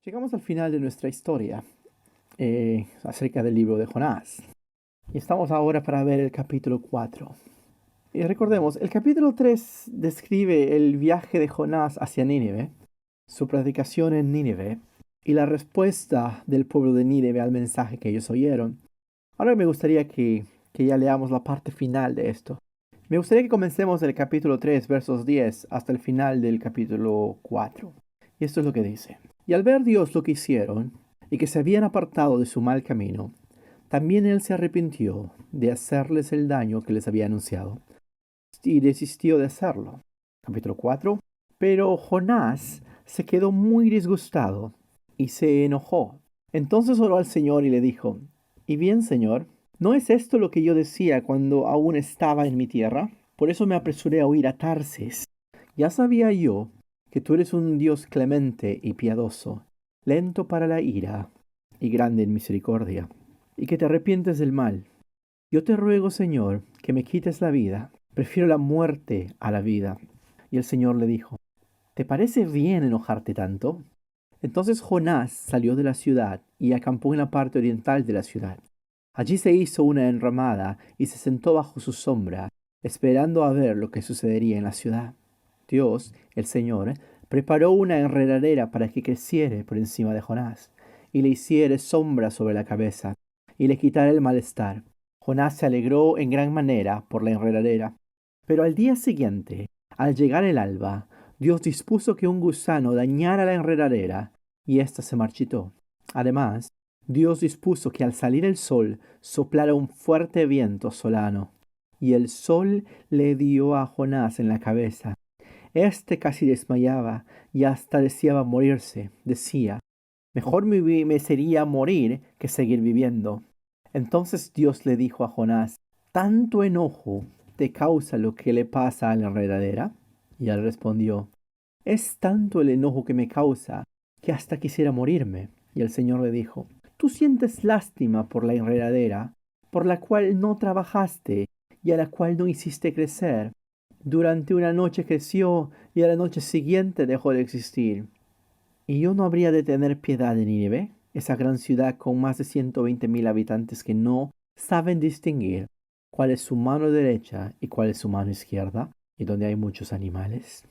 Llegamos al final de nuestra historia acerca del libro de Jonás. Y estamos ahora para ver el capítulo 4. Y recordemos, el capítulo 3 describe el viaje de Jonás hacia Nínive, su predicación en Nínive y la respuesta del pueblo de Nínive al mensaje que ellos oyeron. Ahora me gustaría que ya leamos la parte final de esto. Me gustaría que comencemos del capítulo 3, versos 10, hasta el final del capítulo 4. Y esto es lo que dice. Y al ver Dios lo que hicieron, y que se habían apartado de su mal camino, también él se arrepintió de hacerles el daño que les había anunciado, y desistió de hacerlo. Capítulo 4. Pero Jonás se quedó muy disgustado y se enojó. Entonces oró al Señor y le dijo, ¿Y bien, Señor? ¿No es esto lo que yo decía cuando aún estaba en mi tierra? Por eso me apresuré a huir a Tarsis. Ya sabía yo que tú eres un Dios clemente y piadoso, lento para la ira y grande en misericordia, y que te arrepientes del mal. Yo te ruego, Señor, que me quites la vida. Prefiero la muerte a la vida. Y el Señor le dijo, ¿te parece bien enojarte tanto? Entonces Jonás salió de la ciudad y acampó en la parte oriental de la ciudad. Allí se hizo una enramada y se sentó bajo su sombra, esperando a ver lo que sucedería en la ciudad. Dios, el Señor, preparó una enredadera para que creciere por encima de Jonás, y le hiciere sombra sobre la cabeza, y le quitara el malestar. Jonás se alegró en gran manera por la enredadera. Pero al día siguiente, al llegar el alba, Dios dispuso que un gusano dañara la enredadera, y ésta se marchitó. Además, Dios dispuso que al salir el sol soplara un fuerte viento solano, y el sol le dio a Jonás en la cabeza. Este casi desmayaba y hasta deseaba morirse. Decía, mejor me sería morir que seguir viviendo. Entonces Dios le dijo a Jonás, ¿tanto enojo te causa lo que le pasa a la enredadera? Y él respondió, es tanto el enojo que me causa que hasta quisiera morirme. Y el Señor le dijo, tú sientes lástima por la enredadera, por la cual no trabajaste y a la cual no hiciste crecer. Durante una noche creció y a la noche siguiente dejó de existir. ¿Y yo no habría de tener piedad de Nínive, esa gran ciudad con más de 120,000 habitantes que no saben distinguir cuál es su mano derecha y cuál es su mano izquierda, y donde hay muchos animales?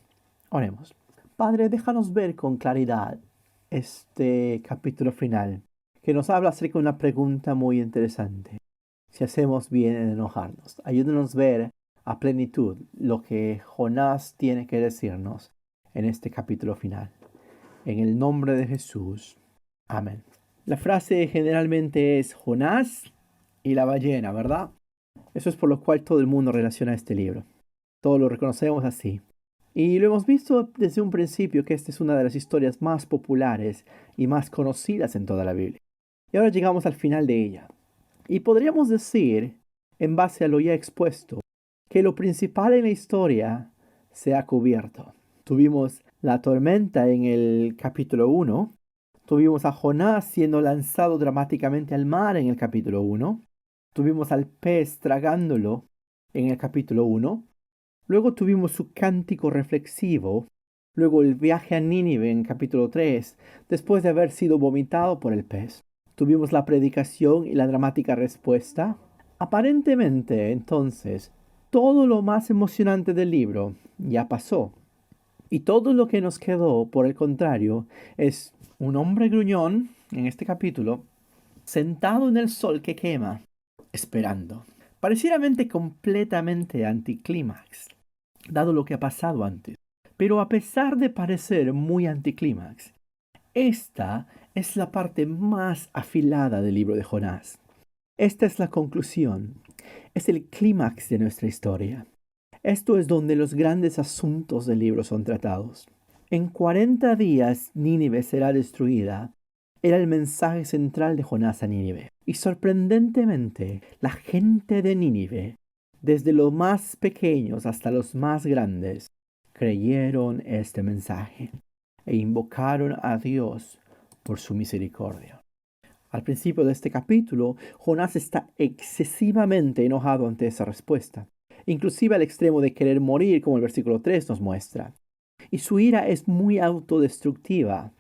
Oremos. Padre, déjanos ver con claridad este capítulo final, que nos habla acerca de una pregunta muy interesante. Si hacemos bien en enojarnos, ayúdanos a ver a plenitud lo que Jonás tiene que decirnos en este capítulo final. En el nombre de Jesús. Amén. La frase generalmente es Jonás y la ballena, ¿verdad? Eso es por lo cual todo el mundo relaciona este libro. Todos lo reconocemos así. Y lo hemos visto desde un principio que esta es una de las historias más populares y más conocidas en toda la Biblia. Y ahora llegamos al final de ella. Y podríamos decir, en base a lo ya expuesto, que lo principal en la historia se ha cubierto. Tuvimos la tormenta en el capítulo 1. Tuvimos a Jonás siendo lanzado dramáticamente al mar en el capítulo 1. Tuvimos al pez tragándolo en el capítulo 1. Luego tuvimos su cántico reflexivo. Luego el viaje a Nínive en capítulo 3, después de haber sido vomitado por el pez. Tuvimos la predicación y la dramática respuesta. Aparentemente, entonces, todo lo más emocionante del libro ya pasó. Y todo lo que nos quedó, por el contrario, es un hombre gruñón, en este capítulo, sentado en el sol que quema, esperando. Parecieramente completamente anticlímax, dado lo que ha pasado antes. Pero a pesar de parecer muy anticlímax, esta es la parte más afilada del libro de Jonás. Esta es la conclusión, es el clímax de nuestra historia. Esto es donde los grandes asuntos del libro son tratados. En 40 días Nínive será destruida. Era el mensaje central de Jonás a Nínive. Y sorprendentemente, la gente de Nínive, desde los más pequeños hasta los más grandes, creyeron este mensaje e invocaron a Dios por su misericordia. Al principio de este capítulo, Jonás está excesivamente enojado ante esa respuesta, inclusive al extremo de querer morir, como el versículo 3 nos muestra. Y su ira es muy autodestructiva.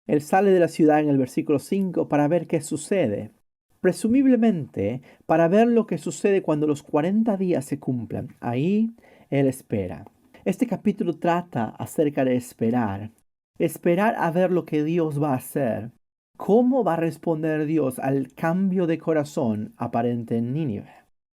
Él sale de la ciudad en el versículo 5 para ver qué sucede. Presumiblemente, para ver lo que sucede cuando los 40 días se cumplan. Ahí él espera. Este capítulo trata acerca de esperar. Esperar a ver lo que Dios va a hacer. ¿Cómo va a responder Dios al cambio de corazón aparente en Nínive?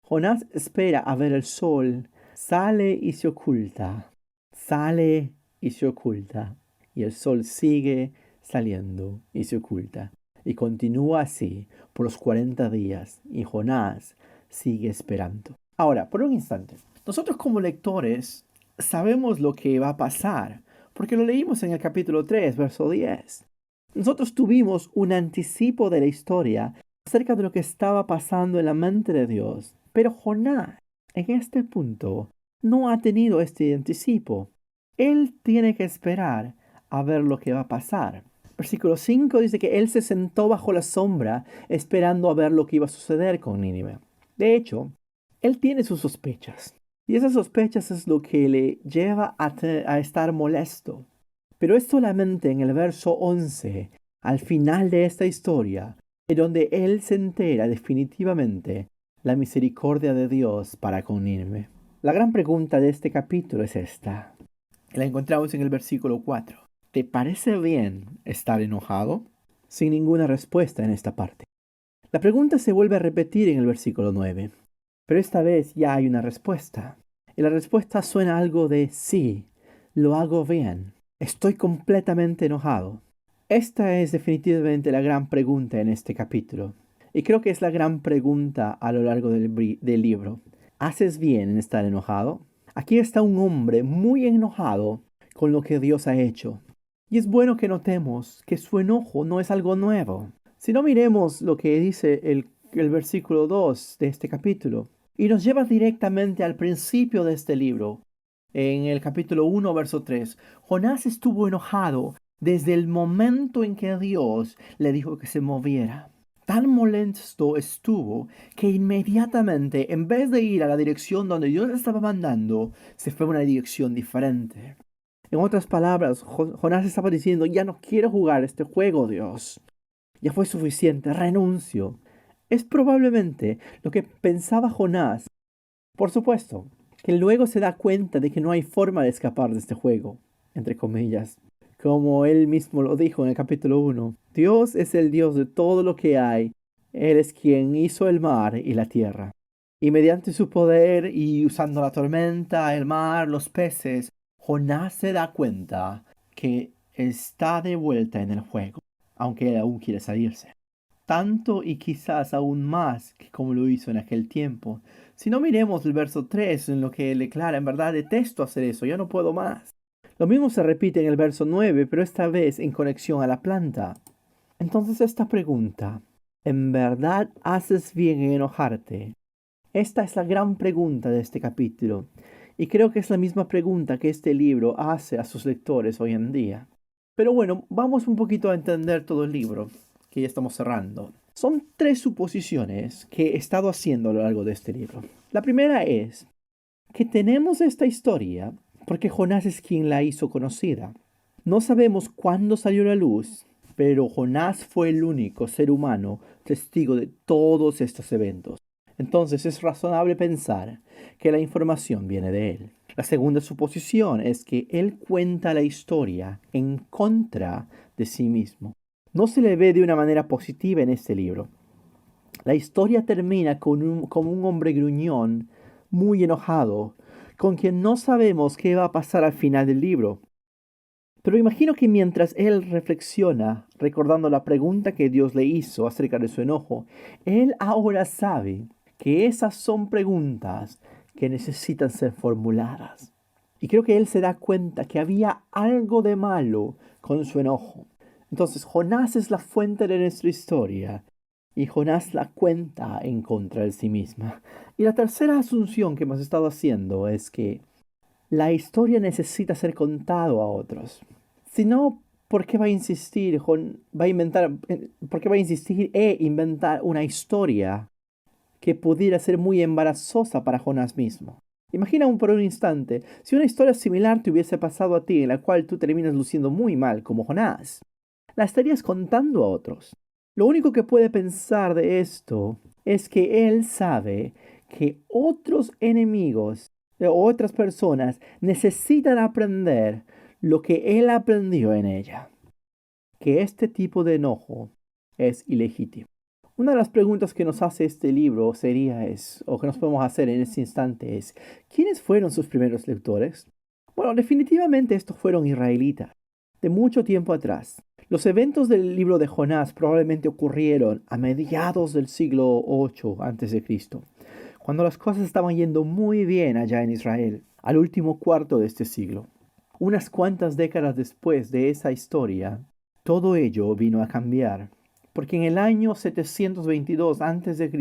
Jonás espera a ver el sol. Sale y se oculta. Sale y se oculta. Y el sol sigue saliendo y se oculta. Y continúa así por los 40 días. Y Jonás sigue esperando. Ahora, por un instante. Nosotros como lectores sabemos lo que va a pasar. Porque lo leímos en el capítulo 3, verso 10. Nosotros tuvimos un anticipo de la historia acerca de lo que estaba pasando en la mente de Dios. Pero Jonás, en este punto, no ha tenido este anticipo. Él tiene que esperar a ver lo que va a pasar. Versículo 5 dice que él se sentó bajo la sombra esperando a ver lo que iba a suceder con Nínive. De hecho, él tiene sus sospechas. Y esas sospechas es lo que le lleva a estar molesto. Pero es solamente en el verso 11, al final de esta historia, en donde él se entera definitivamente la misericordia de Dios para con Nínive. La gran pregunta de este capítulo es esta. La encontramos en el versículo 4. ¿Te parece bien estar enojado? Sin ninguna respuesta en esta parte. La pregunta se vuelve a repetir en el versículo 9. Pero esta vez ya hay una respuesta. Y la respuesta suena algo de sí, lo hago bien. Estoy completamente enojado. Esta es definitivamente la gran pregunta en este capítulo. Y creo que es la gran pregunta a lo largo del libro. ¿Haces bien en estar enojado? Aquí está un hombre muy enojado con lo que Dios ha hecho. Y es bueno que notemos que su enojo no es algo nuevo. Si no, miremos lo que dice el versículo 2 de este capítulo. Y nos lleva directamente al principio de este libro. En el capítulo 1, verso 3. Jonás estuvo enojado desde el momento en que Dios le dijo que se moviera. Tan molesto estuvo que inmediatamente, en vez de ir a la dirección donde Dios le estaba mandando, se fue a una dirección diferente. En otras palabras, Jonás estaba diciendo, ya no quiero jugar este juego, Dios. Ya fue suficiente, renuncio. Es probablemente lo que pensaba Jonás. Por supuesto, que luego se da cuenta de que no hay forma de escapar de este juego, entre comillas. Como él mismo lo dijo en el capítulo 1, Dios es el Dios de todo lo que hay. Él es quien hizo el mar y la tierra. Y mediante su poder y usando la tormenta, el mar, los peces, Jonás se da cuenta que está de vuelta en el juego, aunque él aún quiere salirse. Tanto y quizás aún más que como lo hizo en aquel tiempo. Si no, miremos el verso 3 en lo que él declara, en verdad detesto hacer eso, ya no puedo más. Lo mismo se repite en el verso 9, pero esta vez en conexión a la planta. Entonces esta pregunta, ¿en verdad haces bien en enojarte? Esta es la gran pregunta de este capítulo, y creo que es la misma pregunta que este libro hace a sus lectores hoy en día. Pero bueno, vamos un poquito a entender todo el libro, que ya estamos cerrando. Son tres suposiciones que he estado haciendo a lo largo de este libro. La primera es que tenemos esta historia porque Jonás es quien la hizo conocida. No sabemos cuándo salió a la luz, pero Jonás fue el único ser humano testigo de todos estos eventos. Entonces es razonable pensar que la información viene de él. La segunda suposición es que él cuenta la historia en contra de sí mismo. No se le ve de una manera positiva en este libro. La historia termina con un hombre gruñón, muy enojado, con quien no sabemos qué va a pasar al final del libro. Pero imagino que mientras él reflexiona, recordando la pregunta que Dios le hizo acerca de su enojo, él ahora sabe que esas son preguntas que necesitan ser formuladas. Y creo que él se da cuenta que había algo de malo con su enojo. Entonces, Jonás es la fuente de nuestra historia y Jonás la cuenta en contra de sí misma. Y la tercera asunción que hemos estado haciendo es que la historia necesita ser contado a otros. Si no, ¿por qué va a insistir, por qué va a insistir e inventar una historia que pudiera ser muy embarazosa para Jonás mismo? Imagina por un instante si una historia similar te hubiese pasado a ti en la cual tú terminas luciendo muy mal como Jonás. la estarías contando a otros. Lo único que puede pensar de esto es que él sabe que otros enemigos o otras personas necesitan aprender lo que él aprendió en ella, que este tipo de enojo es ilegítimo. Una de las preguntas que nos hace este libro o que nos podemos hacer en este instante es, ¿quiénes fueron sus primeros lectores? Bueno, definitivamente estos fueron israelitas, de mucho tiempo atrás. Los eventos del libro de Jonás probablemente ocurrieron a mediados del siglo 8 a.C., cuando las cosas estaban yendo muy bien allá en Israel, al último cuarto de este siglo. Unas cuantas décadas después de esa historia, todo ello vino a cambiar, porque en el año 722 a.C.,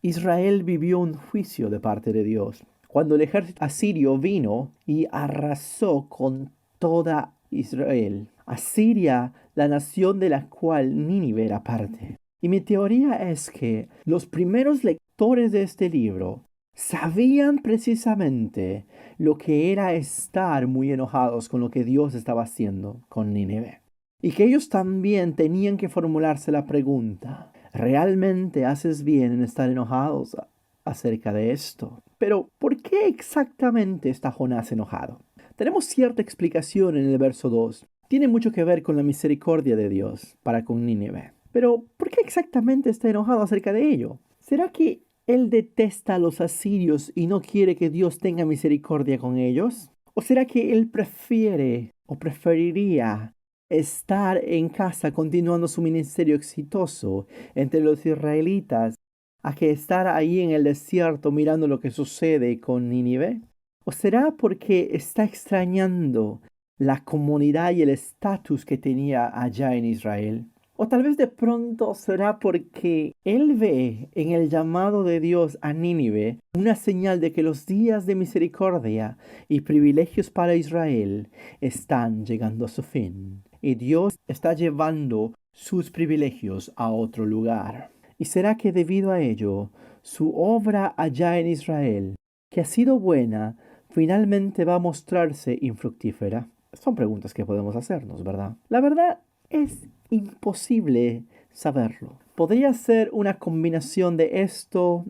Israel vivió un juicio de parte de Dios, cuando el ejército asirio vino y arrasó con toda Israel. Asiria, la nación de la cual Nínive era parte. Y mi teoría es que los primeros lectores de este libro sabían precisamente lo que era estar muy enojados con lo que Dios estaba haciendo con Nínive. Y que ellos también tenían que formularse la pregunta, ¿realmente haces bien en estar enojados acerca de esto? Pero, ¿por qué exactamente está Jonás enojado? Tenemos cierta explicación en el verso 2. Tiene mucho que ver con la misericordia de Dios para con Nínive. Pero, ¿por qué exactamente está enojado acerca de ello? ¿Será que él detesta a los asirios y no quiere que Dios tenga misericordia con ellos? ¿O será que él prefiere o preferiría estar en casa continuando su ministerio exitoso entre los israelitas a que estar ahí en el desierto mirando lo que sucede con Nínive? ¿O será porque está extrañando la comunidad y el estatus que tenía allá en Israel? O tal vez de pronto será porque él ve en el llamado de Dios a Nínive una señal de que los días de misericordia y privilegios para Israel están llegando a su fin. Y Dios está llevando sus privilegios a otro lugar. ¿Y será que debido a ello, su obra allá en Israel, que ha sido buena, finalmente va a mostrarse infructífera? Son preguntas que podemos hacernos, ¿verdad? La verdad es imposible saberlo. Podría ser una combinación de esto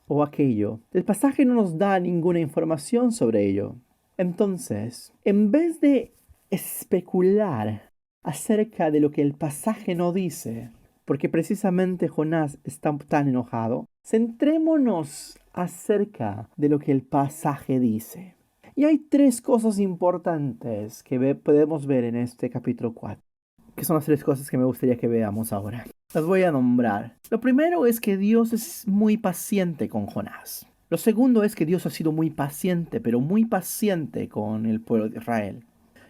o aquello. El pasaje no nos da ninguna información sobre ello. Entonces, en vez de especular acerca de lo que el pasaje no dice, porque precisamente Jonás está tan enojado, centrémonos acerca de lo que el pasaje dice. Y hay tres cosas importantes que podemos ver en este capítulo 4, que son las tres cosas que me gustaría que veamos ahora. Las voy a nombrar. Lo primero es que Dios es muy paciente con Jonás. Lo segundo es que Dios ha sido muy paciente, pero muy paciente con el pueblo de Israel.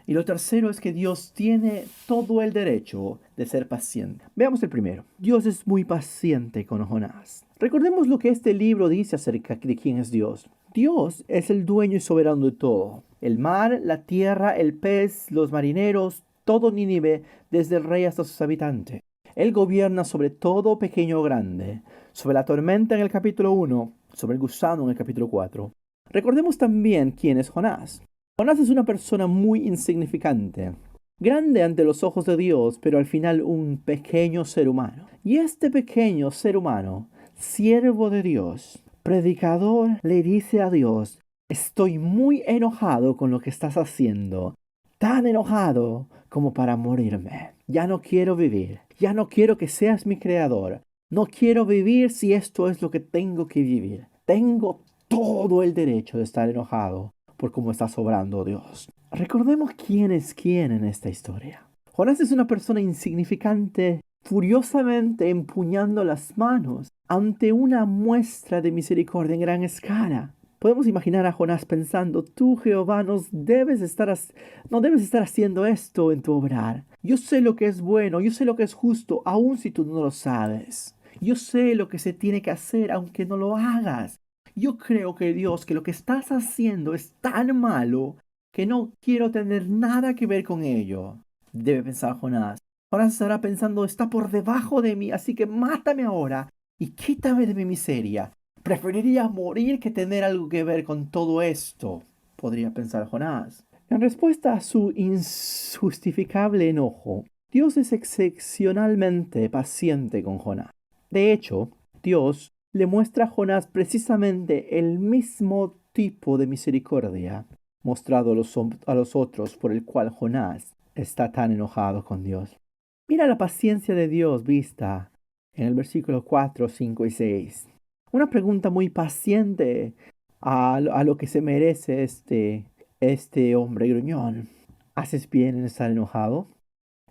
Y lo tercero es que Dios tiene todo el derecho de ser paciente. Veamos el primero. Dios es muy paciente con Jonás. Recordemos lo que este libro dice acerca de quién es Dios. Dios es el dueño y soberano de todo. El mar, la tierra, el pez, los marineros, todo Nínive, desde el rey hasta sus habitantes. Él gobierna sobre todo pequeño o grande, sobre la tormenta en el capítulo 1, sobre el gusano en el capítulo 4. Recordemos también quién es Jonás. Jonás es una persona muy insignificante, grande ante los ojos de Dios, pero al final un pequeño ser humano. Y este pequeño ser humano, siervo de Dios, predicador, le dice a Dios, estoy muy enojado con lo que estás haciendo, tan enojado como para morirme. Ya no quiero vivir, ya no quiero que seas mi creador, no quiero vivir si esto es lo que tengo que vivir. Tengo todo el derecho de estar enojado por cómo está sobrando Dios. Recordemos quién es quién en esta historia. Jonás es una persona insignificante, furiosamente empuñando las manos ante una muestra de misericordia en gran escala. Podemos imaginar a Jonás pensando, tú Jehová no debes estar haciendo esto en tu obrar. Yo sé lo que es bueno, yo sé lo que es justo, aun si tú no lo sabes. Yo sé lo que se tiene que hacer aunque no lo hagas. Yo creo que Dios, que lo que estás haciendo es tan malo que no quiero tener nada que ver con ello. Debe pensar Jonás. Jonás estará pensando, está por debajo de mí, así que mátame ahora y quítame de mi miseria. Preferiría morir que tener algo que ver con todo esto, podría pensar Jonás. En respuesta a su injustificable enojo, Dios es excepcionalmente paciente con Jonás. De hecho, Dios le muestra a Jonás precisamente el mismo tipo de misericordia mostrado a los otros por el cual Jonás está tan enojado con Dios. Mira la paciencia de Dios vista en el versículo 4, 5 y 6. Una pregunta muy paciente a lo que se merece este hombre gruñón. ¿Haces bien en estar enojado?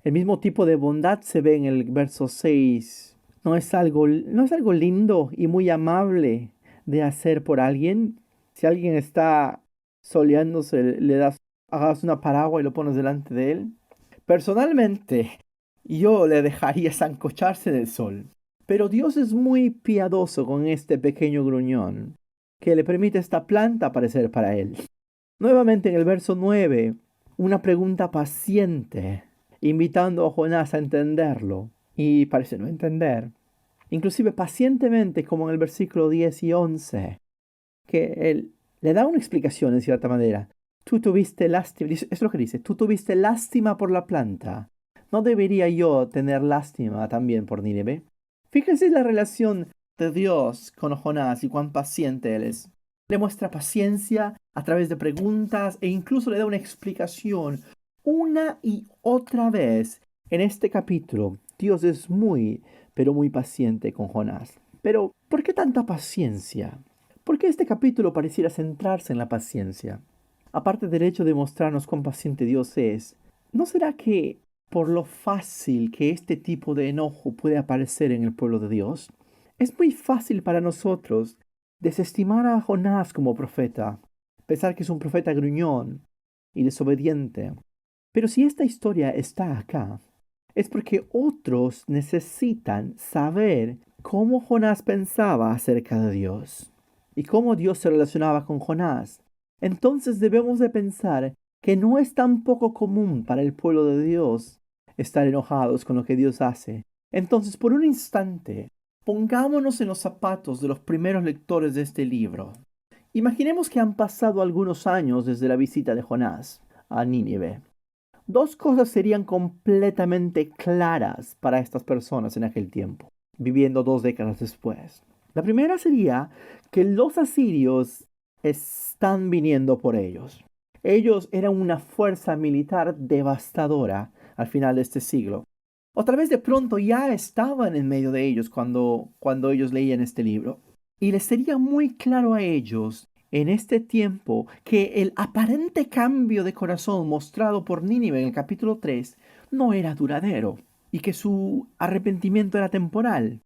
El mismo tipo de bondad se ve en el verso 6. ¿No es algo lindo y muy amable de hacer por alguien? Si alguien está soleándose, hagas una paraguas y lo pones delante de él. Personalmente, yo le dejaría sancocharse del sol. Pero Dios es muy piadoso con este pequeño gruñón, que le permite esta planta aparecer para él. Nuevamente en el verso 9, una pregunta paciente, invitando a Jonás a entenderlo, y parece no entender. Inclusive pacientemente, como en el versículo 10 y 11, que él le da una explicación en cierta manera. Tú tuviste lástima, es lo que dice, tú tuviste lástima por la planta. ¿No debería yo tener lástima también por Nínive? Fíjense la relación de Dios con Jonás y cuán paciente él es. Le muestra paciencia a través de preguntas e incluso le da una explicación una y otra vez. En este capítulo, Dios es muy, pero muy paciente con Jonás. Pero, ¿por qué tanta paciencia? ¿Por qué este capítulo pareciera centrarse en la paciencia? Aparte del hecho de mostrarnos cuán paciente Dios es, ¿no será que por lo fácil que este tipo de enojo puede aparecer en el pueblo de Dios? Es muy fácil para nosotros desestimar a Jonás como profeta, pensar que es un profeta gruñón y desobediente. Pero si esta historia está acá, es porque otros necesitan saber cómo Jonás pensaba acerca de Dios y cómo Dios se relacionaba con Jonás. Entonces debemos de pensar que no es tan poco común para el pueblo de Dios estar enojados con lo que Dios hace. Entonces, por un instante, pongámonos en los zapatos de los primeros lectores de este libro. Imaginemos que han pasado algunos años desde la visita de Jonás a Nínive. Dos cosas serían completamente claras para estas personas en aquel tiempo, viviendo 2 décadas después. La primera sería que los asirios están viniendo por ellos. Ellos eran una fuerza militar devastadora al final de este siglo. O tal vez de pronto ya estaban en medio de ellos cuando ellos leían este libro. Y les sería muy claro a ellos en este tiempo que el aparente cambio de corazón mostrado por Nínive en el capítulo 3 no era duradero y que su arrepentimiento era temporal.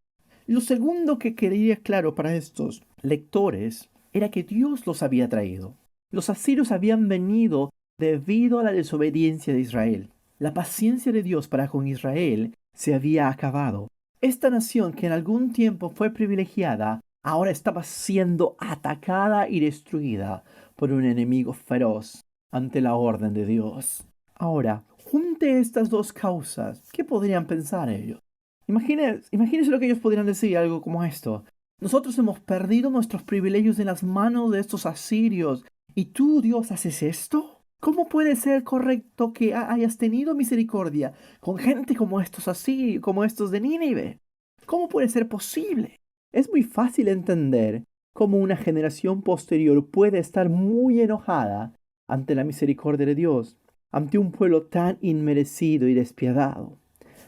Lo segundo que quedaría claro para estos lectores era que Dios los había traído. Los asirios habían venido debido a la desobediencia de Israel. La paciencia de Dios para con Israel se había acabado. Esta nación que en algún tiempo fue privilegiada, ahora estaba siendo atacada y destruida por un enemigo feroz ante la orden de Dios. Ahora, junte estas dos causas, ¿qué podrían pensar ellos? Imagínense lo que ellos podrían decir, algo como esto. Nosotros hemos perdido nuestros privilegios en las manos de estos asirios. ¿Y tú, Dios, haces esto? ¿Cómo puede ser correcto que hayas tenido misericordia con gente como estos asirios, como estos de Nínive? ¿Cómo puede ser posible? Es muy fácil entender cómo una generación posterior puede estar muy enojada ante la misericordia de Dios, ante un pueblo tan inmerecido y despiadado.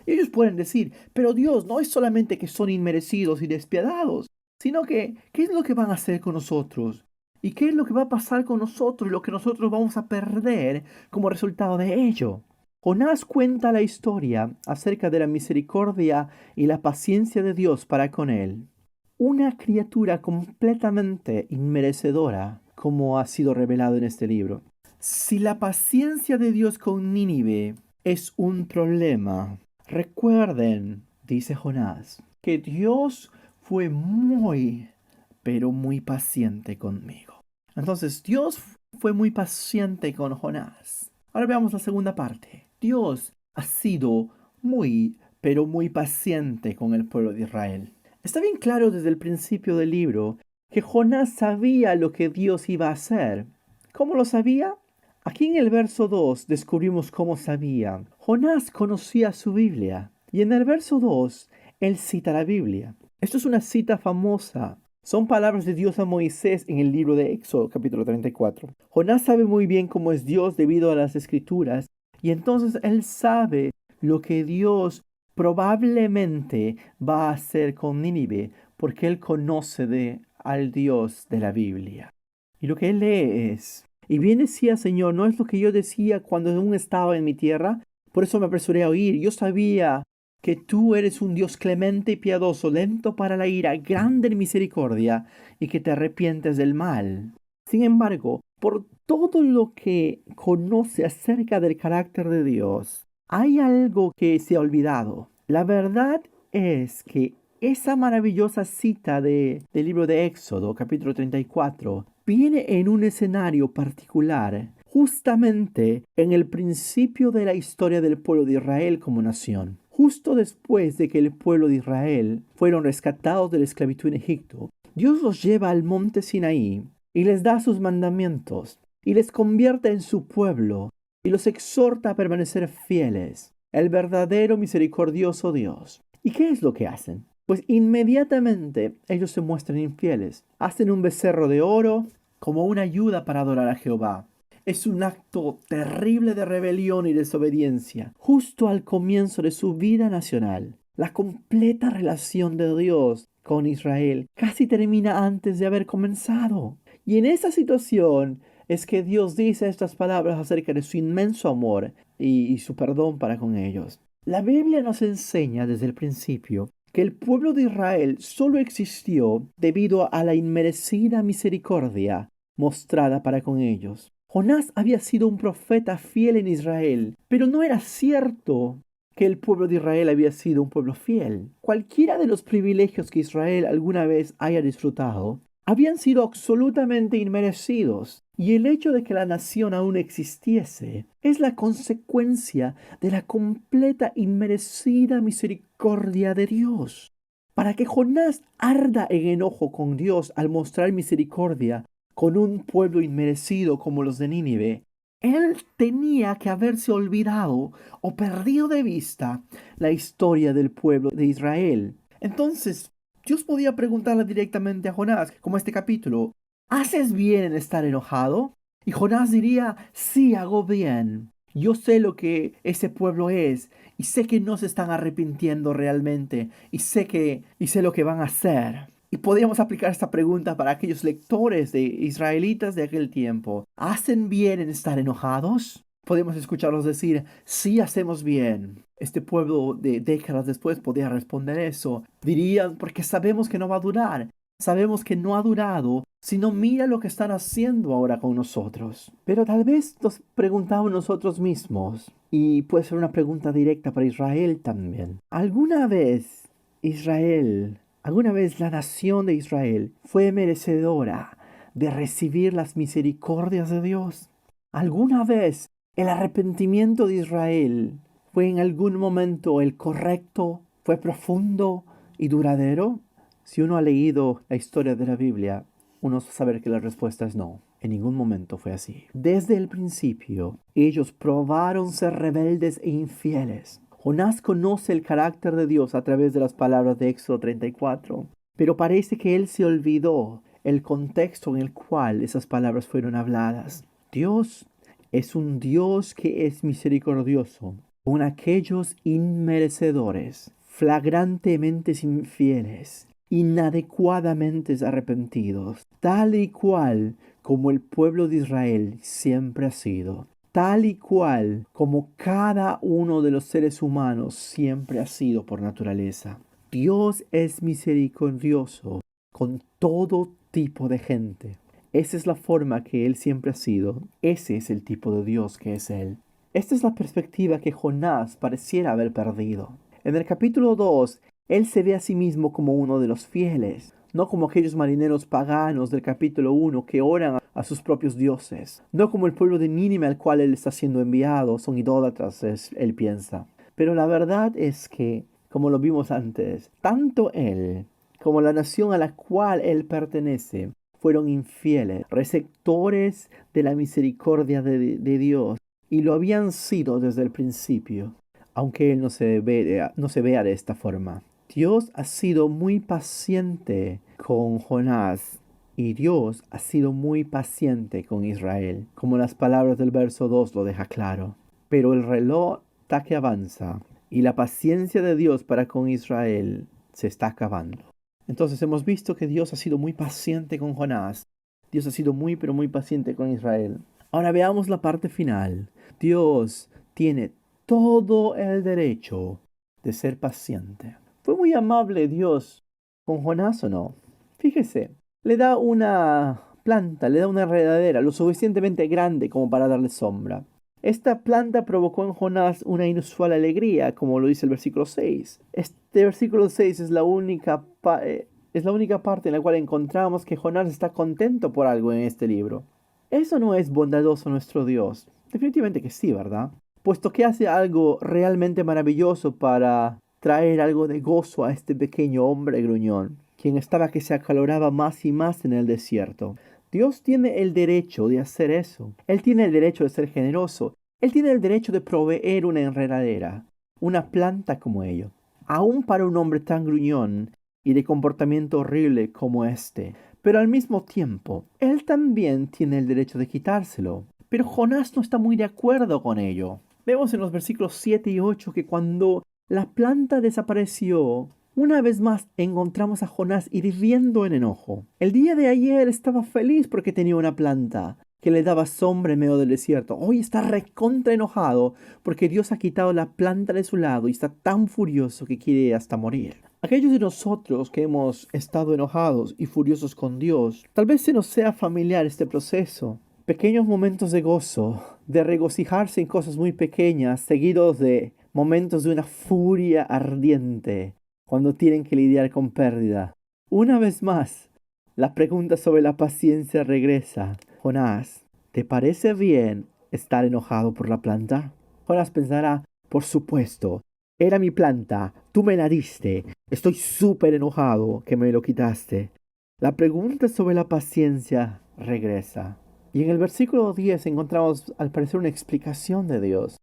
Y ellos pueden decir, pero Dios, no es solamente que son inmerecidos y despiadados, sino que, ¿qué es lo que van a hacer con nosotros? ¿Y qué es lo que va a pasar con nosotros y lo que nosotros vamos a perder como resultado de ello? Jonás cuenta la historia acerca de la misericordia y la paciencia de Dios para con él. Una criatura completamente inmerecedora, como ha sido revelado en este libro. Si la paciencia de Dios con Nínive es un problema, recuerden, dice Jonás, que Dios fue muy, pero muy paciente conmigo. Entonces, Dios fue muy paciente con Jonás. Ahora veamos la segunda parte. Dios ha sido muy, pero muy paciente con el pueblo de Israel. Está bien claro desde el principio del libro que Jonás sabía lo que Dios iba a hacer. ¿Cómo lo sabía? Aquí en el verso 2 descubrimos cómo sabía. Jonás conocía su Biblia. Y en el verso 2, él cita la Biblia. Esto es una cita famosa. Son palabras de Dios a Moisés en el libro de Éxodo, capítulo 34. Jonás sabe muy bien cómo es Dios debido a las Escrituras. Y entonces él sabe lo que Dios probablemente va a hacer con Nínive, porque él conoce al Dios de la Biblia. Y lo que él lee es: y bien decía, Señor, ¿no es lo que yo decía cuando aún estaba en mi tierra? Por eso me apresuré a oír. Yo sabía que tú eres un Dios clemente y piadoso, lento para la ira, grande en misericordia, y que te arrepientes del mal. Sin embargo, por todo lo que conoce acerca del carácter de Dios, hay algo que se ha olvidado. La verdad es que esa maravillosa cita del libro de Éxodo, capítulo 34, viene en un escenario particular, justamente en el principio de la historia del pueblo de Israel como nación. Justo después de que el pueblo de Israel fueron rescatados de la esclavitud en Egipto, Dios los lleva al monte Sinaí y les da sus mandamientos y les convierte en su pueblo y los exhorta a permanecer fieles, el verdadero misericordioso Dios. ¿Y qué es lo que hacen? Pues inmediatamente ellos se muestran infieles. Hacen un becerro de oro como una ayuda para adorar a Jehová. Es un acto terrible de rebelión y desobediencia, justo al comienzo de su vida nacional. La completa relación de Dios con Israel casi termina antes de haber comenzado. Y en esa situación es que Dios dice estas palabras acerca de su inmenso amor y su perdón para con ellos. La Biblia nos enseña desde el principio que el pueblo de Israel solo existió debido a la inmerecida misericordia mostrada para con ellos. Jonás había sido un profeta fiel en Israel, pero no era cierto que el pueblo de Israel había sido un pueblo fiel. Cualquiera de los privilegios que Israel alguna vez haya disfrutado habían sido absolutamente inmerecidos, y el hecho de que la nación aún existiese es la consecuencia de la completa inmerecida misericordia de Dios. Para que Jonás arda en enojo con Dios al mostrar misericordia con un pueblo inmerecido como los de Nínive, él tenía que haberse olvidado o perdido de vista la historia del pueblo de Israel. Entonces, Dios podía preguntarle directamente a Jonás, como este capítulo: ¿haces bien en estar enojado? Y Jonás diría: sí, hago bien. Yo sé lo que ese pueblo es, y sé que no se están arrepintiendo realmente, y sé lo que van a hacer. Y podríamos aplicar esta pregunta para aquellos lectores de israelitas de aquel tiempo. ¿Hacen bien en estar enojados? Podemos escucharlos decir: sí, hacemos bien. Este pueblo de décadas después podía responder eso. Dirían: porque sabemos que no va a durar. Sabemos que no ha durado, sino mira lo que están haciendo ahora con nosotros. Pero tal vez nos preguntamos nosotros mismos, y puede ser una pregunta directa para Israel también. ¿Alguna vez la nación de Israel fue merecedora de recibir las misericordias de Dios? ¿Alguna vez el arrepentimiento de Israel fue en algún momento el correcto? ¿Fue profundo y duradero? Si uno ha leído la historia de la Biblia, uno sabe que la respuesta es no. En ningún momento fue así. Desde el principio, ellos probaron ser rebeldes e infieles. Jonás conoce el carácter de Dios a través de las palabras de Éxodo 34, pero parece que él se olvidó el contexto en el cual esas palabras fueron habladas. Dios es un Dios que es misericordioso con aquellos inmerecedores, flagrantemente infieles, inadecuadamente arrepentidos, tal y cual como el pueblo de Israel siempre ha sido, tal y cual como cada uno de los seres humanos siempre ha sido por naturaleza. Dios es misericordioso con todo tipo de gente. Esa es la forma que Él siempre ha sido. Ese es el tipo de Dios que es Él. Esta es la perspectiva que Jonás pareciera haber perdido. En el capítulo 2, él se ve a sí mismo como uno de los fieles, no como aquellos marineros paganos del capítulo 1 que oran a sus propios dioses, no como el pueblo de Nínive al cual él está siendo enviado, son idólatras, él piensa. Pero la verdad es que, como lo vimos antes, tanto él como la nación a la cual él pertenece fueron infieles, receptores de la misericordia de Dios, y lo habían sido desde el principio, aunque él no se vea de esta forma. Dios ha sido muy paciente con Jonás y Dios ha sido muy paciente con Israel, como las palabras del verso 2 lo deja claro. Pero el reloj está que avanza y la paciencia de Dios para con Israel se está acabando. Entonces hemos visto que Dios ha sido muy paciente con Jonás. Dios ha sido muy pero muy paciente con Israel. Ahora veamos la parte final. Dios tiene todo el derecho de ser paciente. ¿Fue muy amable Dios con Jonás o no? Fíjese, le da una planta, le da una enredadera lo suficientemente grande como para darle sombra. Esta planta provocó en Jonás una inusual alegría, como lo dice el versículo 6. Este versículo 6 es la única parte en la cual encontramos que Jonás está contento por algo en este libro. ¿Eso no es bondadoso nuestro Dios? Definitivamente que sí, ¿verdad? Puesto que hace algo realmente maravilloso para traer algo de gozo a este pequeño hombre gruñón, quien estaba que se acaloraba más y más en el desierto. Dios tiene el derecho de hacer eso. Él tiene el derecho de ser generoso. Él tiene el derecho de proveer una enredadera, una planta como ello, aún para un hombre tan gruñón y de comportamiento horrible como este. Pero al mismo tiempo, él también tiene el derecho de quitárselo. Pero Jonás no está muy de acuerdo con ello. Vemos en los versículos 7 y 8 que cuando la planta desapareció, una vez más encontramos a Jonás hirviendo en enojo. El día de ayer estaba feliz porque tenía una planta que le daba sombra en medio del desierto. Hoy está recontra enojado porque Dios ha quitado la planta de su lado y está tan furioso que quiere hasta morir. Aquellos de nosotros que hemos estado enojados y furiosos con Dios, tal vez se nos sea familiar este proceso. Pequeños momentos de gozo, de regocijarse en cosas muy pequeñas, seguidos de momentos de una furia ardiente cuando tienen que lidiar con pérdida. Una vez más, la pregunta sobre la paciencia regresa. Jonás, ¿te parece bien estar enojado por la planta? Jonás pensará, por supuesto, era mi planta, tú me la diste, estoy súper enojado que me lo quitaste. La pregunta sobre la paciencia regresa. Y en el versículo 10 encontramos al parecer una explicación de Dios.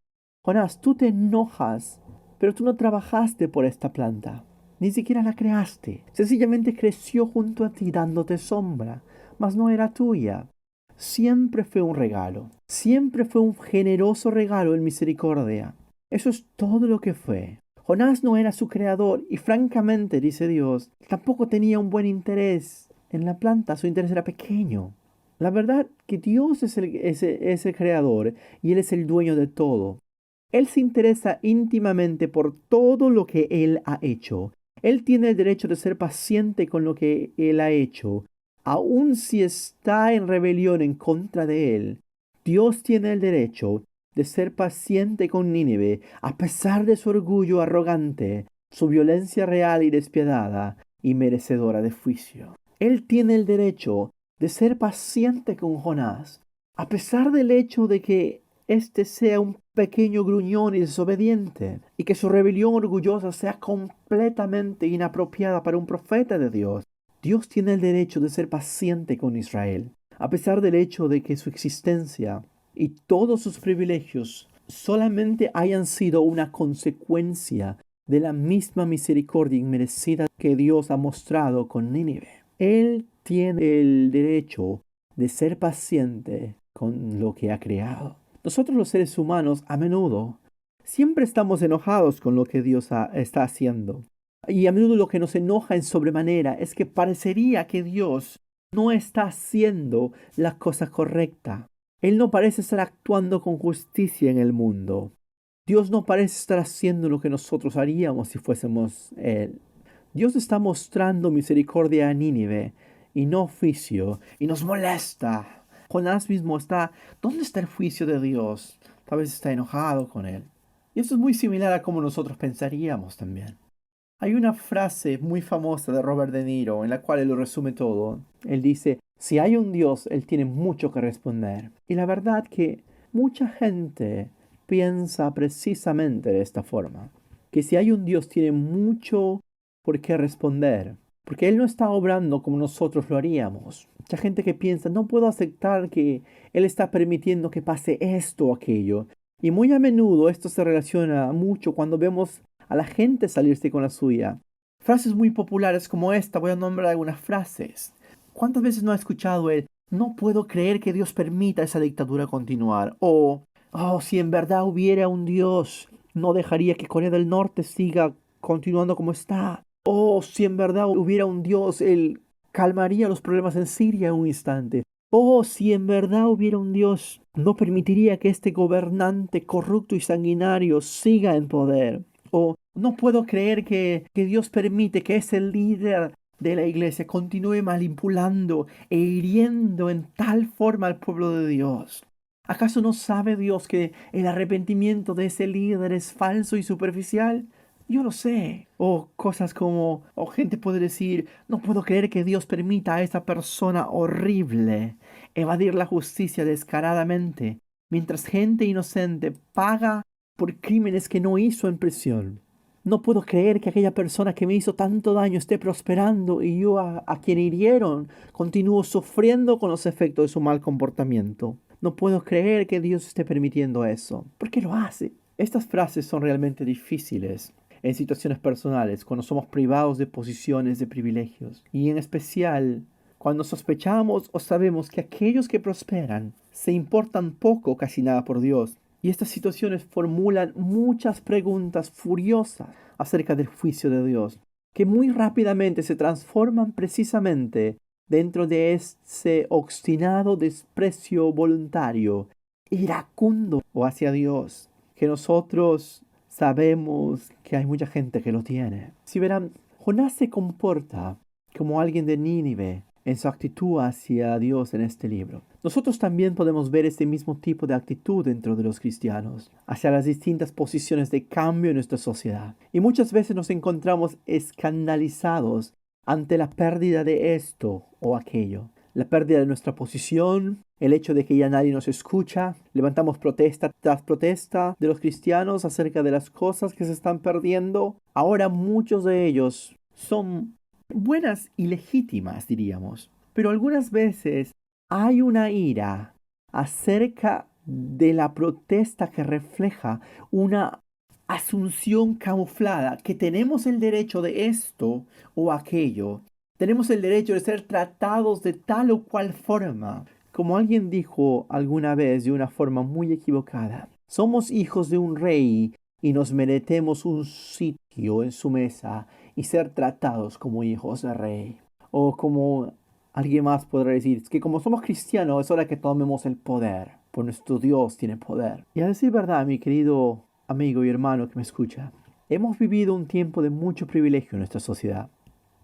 Jonás, tú te enojas, pero tú no trabajaste por esta planta. Ni siquiera la creaste. Sencillamente creció junto a ti dándote sombra, mas no era tuya. Siempre fue un regalo. Siempre fue un generoso regalo en misericordia. Eso es todo lo que fue. Jonás no era su creador y francamente, dice Dios, tampoco tenía un buen interés en la planta. Su interés era pequeño. La verdad que Dios es el creador y Él es el dueño de todo. Él se interesa íntimamente por todo lo que Él ha hecho. Él tiene el derecho de ser paciente con lo que Él ha hecho, aun si está en rebelión en contra de Él. Dios tiene el derecho de ser paciente con Nínive, a pesar de su orgullo arrogante, su violencia real y despiadada y merecedora de juicio. Él tiene el derecho de ser paciente con Jonás, a pesar del hecho de que éste sea un pequeño gruñón y desobediente, y que su rebelión orgullosa sea completamente inapropiada para un profeta de Dios. Dios tiene el derecho de ser paciente con Israel, a pesar del hecho de que su existencia y todos sus privilegios solamente hayan sido una consecuencia de la misma misericordia inmerecida que Dios ha mostrado con Nínive. Él tiene el derecho de ser paciente con lo que ha creado. Nosotros los seres humanos a menudo siempre estamos enojados con lo que Dios está haciendo. Y a menudo lo que nos enoja en sobremanera es que parecería que Dios no está haciendo la cosa correcta. Él no parece estar actuando con justicia en el mundo. Dios no parece estar haciendo lo que nosotros haríamos si fuésemos Él. Dios está mostrando misericordia a Nínive y no juicio, y nos molesta. Jonás mismo está, ¿dónde está el juicio de Dios? Tal vez está enojado con él. Y esto es muy similar a como nosotros pensaríamos también. Hay una frase muy famosa de Robert De Niro en la cual él lo resume todo. Él dice, si hay un Dios, él tiene mucho que responder. Y la verdad que mucha gente piensa precisamente de esta forma. Que si hay un Dios, tiene mucho por qué responder. porque Él no está obrando como nosotros lo haríamos. Mucha gente que piensa, no puedo aceptar que Él está permitiendo que pase esto o aquello. Y muy a menudo esto se relaciona mucho cuando vemos a la gente salirse con la suya. Frases muy populares como esta, voy a nombrar algunas frases. ¿Cuántas veces no ha escuchado él? No puedo creer que Dios permita esa dictadura continuar. O, oh, si en verdad hubiera un Dios, no dejaría que Corea del Norte siga continuando como está. Oh, si en verdad hubiera un Dios, Él calmaría los problemas en Siria en un instante. Oh, si en verdad hubiera un Dios, no permitiría que este gobernante corrupto y sanguinario siga en poder. O no puedo creer que Dios permite que ese líder de la iglesia continúe manipulando e hiriendo en tal forma al pueblo de Dios. ¿Acaso no sabe Dios que el arrepentimiento de ese líder es falso y superficial? Yo lo sé. O cosas como, o gente puede decir, no puedo creer que Dios permita a esa persona horrible evadir la justicia descaradamente, mientras gente inocente paga por crímenes que no hizo en prisión. No puedo creer que aquella persona que me hizo tanto daño esté prosperando y yo a quien hirieron continúo sufriendo con los efectos de su mal comportamiento. No puedo creer que Dios esté permitiendo eso. ¿Por qué lo hace? Estas frases son realmente difíciles en situaciones personales, cuando somos privados de posiciones de privilegios, y en especial cuando sospechamos o sabemos que aquellos que prosperan se importan poco o casi nada por Dios. Y estas situaciones formulan muchas preguntas furiosas acerca del juicio de Dios, que muy rápidamente se transforman precisamente dentro de ese obstinado desprecio voluntario, iracundo o hacia Dios, que nosotros sabemos que hay mucha gente que lo tiene. Si verán, Jonás se comporta como alguien de Nínive en su actitud hacia Dios en este libro. Nosotros también podemos ver este mismo tipo de actitud dentro de los cristianos, hacia las distintas posiciones de cambio en nuestra sociedad. Y muchas veces nos encontramos escandalizados ante la pérdida de esto o aquello. La pérdida de nuestra posición, el hecho de que ya nadie nos escucha, levantamos protesta tras protesta de los cristianos acerca de las cosas que se están perdiendo. Ahora muchos de ellos son buenas y legítimas, diríamos, pero algunas veces hay una ira acerca de la protesta que refleja una asunción camuflada que tenemos el derecho de esto o aquello. Tenemos el derecho de ser tratados de tal o cual forma. Como alguien dijo alguna vez de una forma muy equivocada, somos hijos de un rey y nos merecemos un sitio en su mesa y ser tratados como hijos de rey. O como alguien más podrá decir, es que como somos cristianos es hora que tomemos el poder, pues nuestro Dios tiene poder. Y a decir verdad, mi querido amigo y hermano que me escucha, hemos vivido un tiempo de mucho privilegio en nuestra sociedad,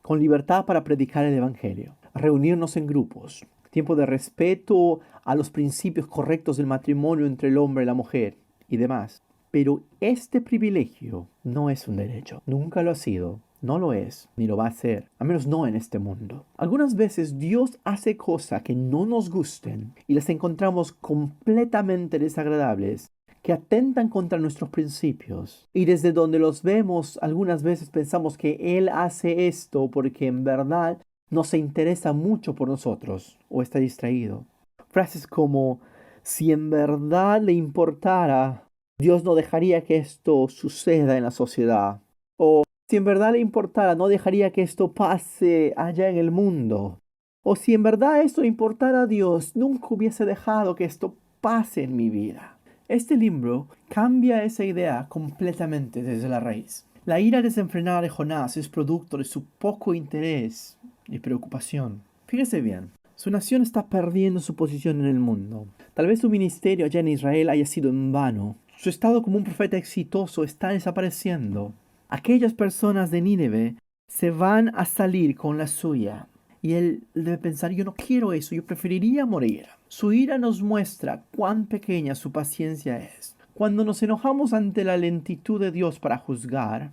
con libertad para predicar el Evangelio, reunirnos en grupos, tiempo de respeto a los principios correctos del matrimonio entre el hombre y la mujer y demás. Pero este privilegio no es un derecho, nunca lo ha sido, no lo es, ni lo va a ser, al menos no en este mundo. Algunas veces Dios hace cosas que no nos gusten y las encontramos completamente desagradables, que atentan contra nuestros principios. Y desde donde los vemos, algunas veces pensamos que Él hace esto porque en verdad no se interesa mucho por nosotros o está distraído. Frases como, si en verdad le importara, Dios no dejaría que esto suceda en la sociedad. O si en verdad le importara, no dejaría que esto pase allá en el mundo. O si en verdad esto importara a Dios, nunca hubiese dejado que esto pase en mi vida. Este libro cambia esa idea completamente desde la raíz. La ira desenfrenada de Jonás es producto de su poco interés y preocupación. Fíjese bien, su nación está perdiendo su posición en el mundo. Tal vez su ministerio allá en Israel haya sido en vano. Su estado como un profeta exitoso está desapareciendo. Aquellas personas de Nínive se van a salir con la suya. Y él debe pensar, yo no quiero eso, yo preferiría morir. Su ira nos muestra cuán pequeña su paciencia es. Cuando nos enojamos ante la lentitud de Dios para juzgar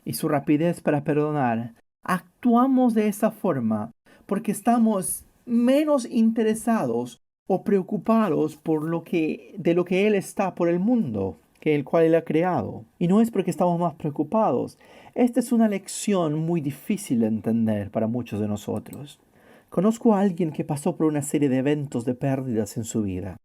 y su rapidez para perdonar, actuamos de esa forma porque estamos menos interesados o preocupados de lo que Él está por el mundo. que el cual Él ha creado. Y no es porque estamos más preocupados. Esta es una lección muy difícil de entender para muchos de nosotros. Conozco a alguien que pasó por una serie de eventos de pérdidas en su vida.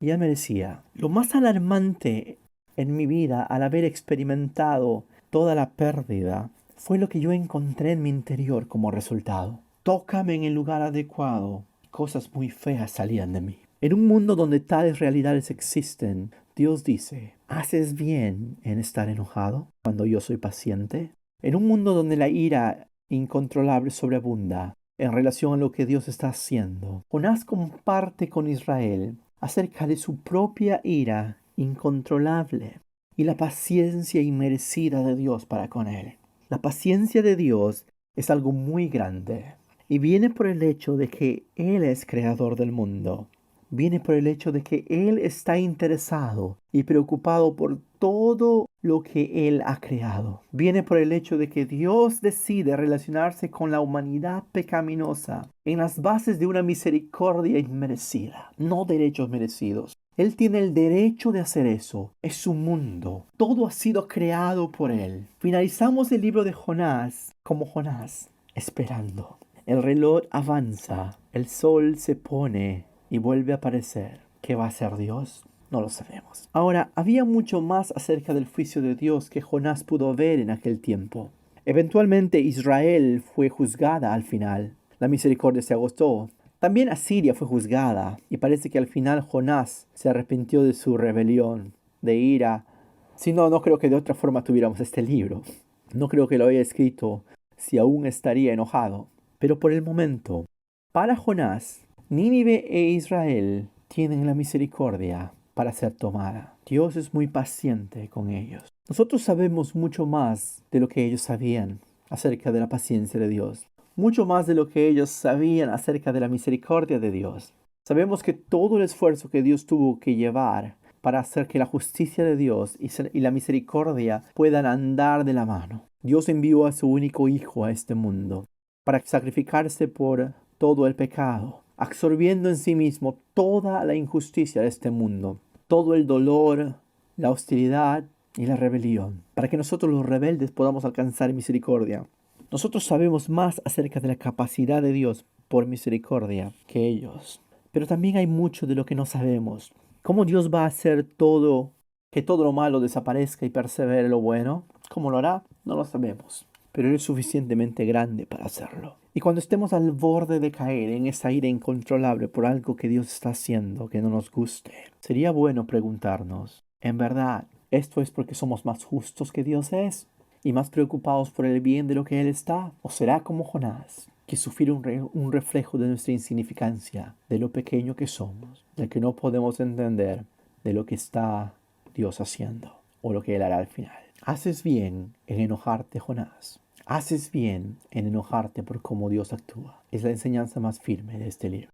Y él me decía, lo más alarmante en mi vida al haber experimentado toda la pérdida fue lo que yo encontré en mi interior como resultado. Tócame en el lugar adecuado. Cosas muy feas salían de mí. En un mundo donde tales realidades existen, Dios dice, ¿haces bien en estar enojado cuando yo soy paciente? En un mundo donde la ira incontrolable sobreabunda en relación a lo que Dios está haciendo, Jonás comparte con Israel acerca de su propia ira incontrolable y la paciencia inmerecida de Dios para con él. La paciencia de Dios es algo muy grande y viene por el hecho de que Él es creador del mundo. Viene por el hecho de que Él está interesado y preocupado por todo lo que Él ha creado. Viene por el hecho de que Dios decide relacionarse con la humanidad pecaminosa en las bases de una misericordia inmerecida, no derechos merecidos. Él tiene el derecho de hacer eso. Es su mundo. Todo ha sido creado por Él. Finalizamos el libro de Jonás como Jonás, esperando. El reloj avanza, el sol se pone y vuelve a aparecer. ¿Qué va a hacer Dios? No lo sabemos. Ahora, había mucho más acerca del juicio de Dios que Jonás pudo ver en aquel tiempo. Eventualmente Israel fue juzgada al final. La misericordia se agotó. También Asiria fue juzgada y parece que al final Jonás se arrepintió de su rebelión, de ira. Si no, no creo que de otra forma tuviéramos este libro. No creo que lo haya escrito si aún estaría enojado. Pero por el momento, para Jonás, Nínive e Israel tienen la misericordia para ser tomada. Dios es muy paciente con ellos. Nosotros sabemos mucho más de lo que ellos sabían acerca de la paciencia de Dios. Mucho más de lo que ellos sabían acerca de la misericordia de Dios. Sabemos que todo el esfuerzo que Dios tuvo que llevar para hacer que la justicia de Dios y la misericordia puedan andar de la mano. Dios envió a su único Hijo a este mundo para sacrificarse por todo el pecado, absorbiendo en sí mismo toda la injusticia de este mundo, todo el dolor, la hostilidad y la rebelión, para que nosotros los rebeldes podamos alcanzar misericordia. Nosotros sabemos más acerca de la capacidad de Dios por misericordia que ellos, pero también hay mucho de lo que no sabemos. ¿Cómo Dios va a hacer todo, que todo lo malo desaparezca y persevere lo bueno? ¿Cómo lo hará? No lo sabemos, pero Él es suficientemente grande para hacerlo. Y cuando estemos al borde de caer en esa ira incontrolable por algo que Dios está haciendo que no nos guste, sería bueno preguntarnos, ¿en verdad esto es porque somos más justos que Dios es y más preocupados por el bien de lo que Él está? ¿O será como Jonás, que sufre un reflejo de nuestra insignificancia, de lo pequeño que somos, de que no podemos entender de lo que está Dios haciendo o lo que Él hará al final? Haces bien en enojarte, Jonás. Haces bien en enojarte por cómo Dios actúa. Es la enseñanza más firme de este libro.